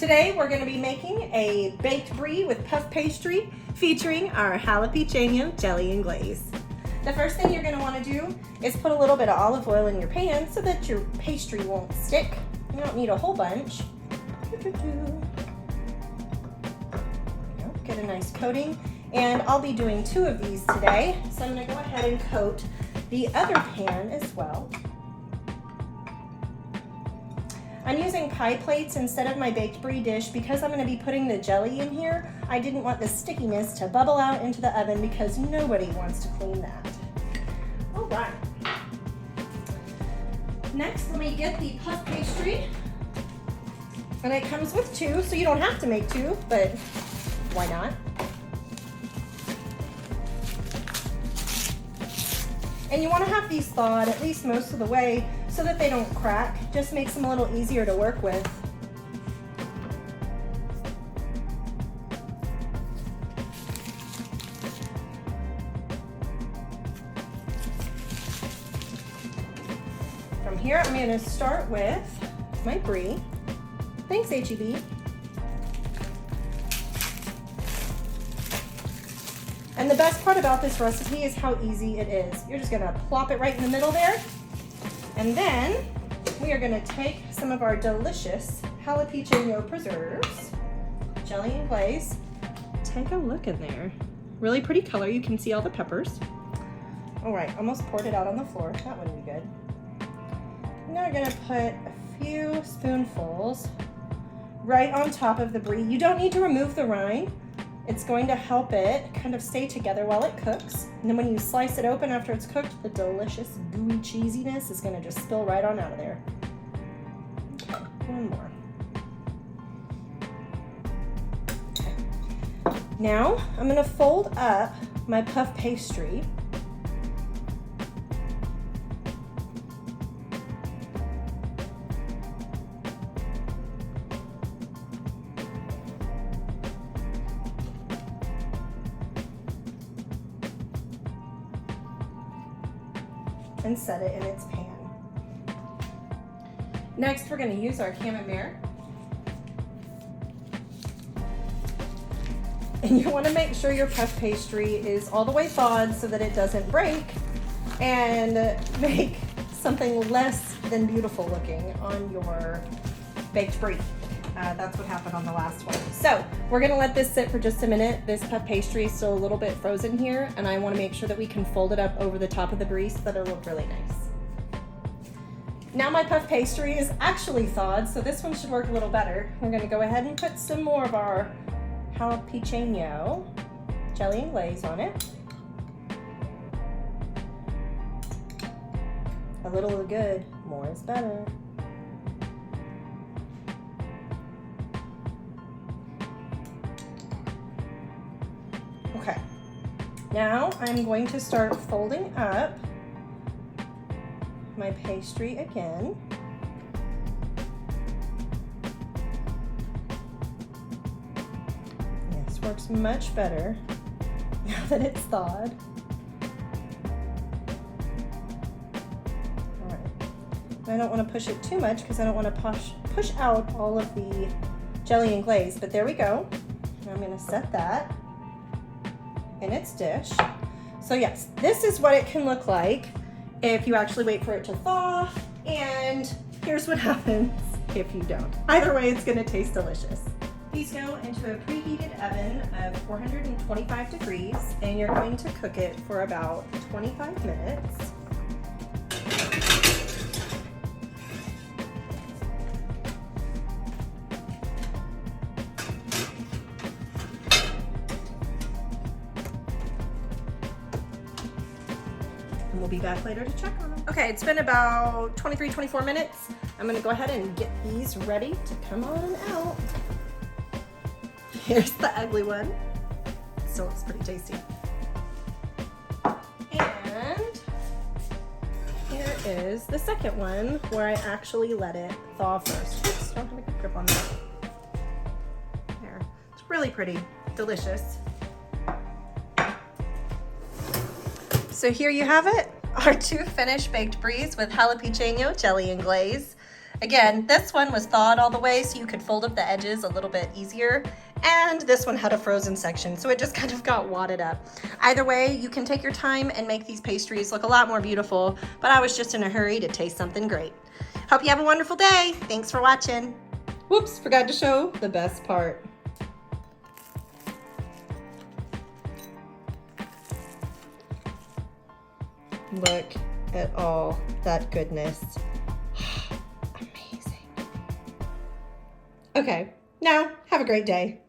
Today we're going to be making a baked brie with puff pastry featuring our jalapeño jelly and glaze. The first thing you're going to want to do is put a little bit of olive oil in your pan so that your pastry won't stick. You don't need a whole bunch. Get a nice coating, and I'll be doing 2 of these today, so I'm going to go ahead and coat the other pan as well. I'm using pie plates instead of my baked brie dish because I'm going to be putting the jelly in here. I didn't want the stickiness to bubble out into the oven because nobody wants to clean that. All right. Next, let me get the puff pastry. And it comes with 2, so you don't have to make 2, but why not? And you want to have these thawed at least most of the way so that they don't crack. Just makes them a little easier to work with. From here, I'm going to start with my brie. Thanks, H-E-B. And the best part about this recipe is how easy it is. You're just gonna plop it right in the middle there. And then we are gonna take some of our delicious jalapeño preserves, jelly and glaze. Take a look in there. Really pretty color. You can see all the peppers. All right, almost poured it out on the floor. That wouldn't be good. Now we're gonna put a few spoonfuls right on top of the brie. You don't need to remove the rind. It's going to help it kind of stay together while it cooks. And then when you slice it open after it's cooked, the delicious gooey cheesiness is going to just spill right on out of there. Okay, one more. Okay. Now I'm going to fold up my puff pastry. And set it in its pan. Next, we're going to use our camembert. And you want to make sure your puff pastry is all the way thawed so that it doesn't break and make something less than beautiful looking on your baked brie. That's what happened on the last one. So we're gonna let this sit for just a minute. This puff pastry is still a little bit frozen here, and I wanna make sure that we can fold it up over the top of the brie so that it'll look really nice. Now my puff pastry is actually thawed, so this one should work a little better. We're gonna go ahead and put some more of our jalapeño jelly and glaze on it. A little is good, more is better. Okay, now I'm going to start folding up my pastry again. This works much better now that it's thawed. All right, I don't want to push it too much because I don't want to push out all of the jelly and glaze, but there we go. And I'm going to set that in its dish. So yes, this is what it can look like if you actually wait for it to thaw, and here's what happens if you don't. Either way, it's gonna taste delicious. These go into a preheated oven of 425 degrees, and you're going to cook it for about 25 minutes. And we'll be back later to check on them. Okay, it's been about 24 minutes. I'm gonna go ahead and get these ready to come on out. Here's the ugly one. Still looks pretty tasty. And here is the second one where I actually let it thaw first. Oops, don't have a good grip on that. There, it's really pretty, delicious. So here you have it, our 2 finished baked bries with jalapeño jelly and glaze. Again, this one was thawed all the way so you could fold up the edges a little bit easier. And this one had a frozen section, so it just kind of got wadded up. Either way, you can take your time and make these pastries look a lot more beautiful, but I was just in a hurry to taste something great. Hope you have a wonderful day. Thanks for watching. Whoops, forgot to show the best part. Look at all that goodness. Amazing. Okay, now have a great day.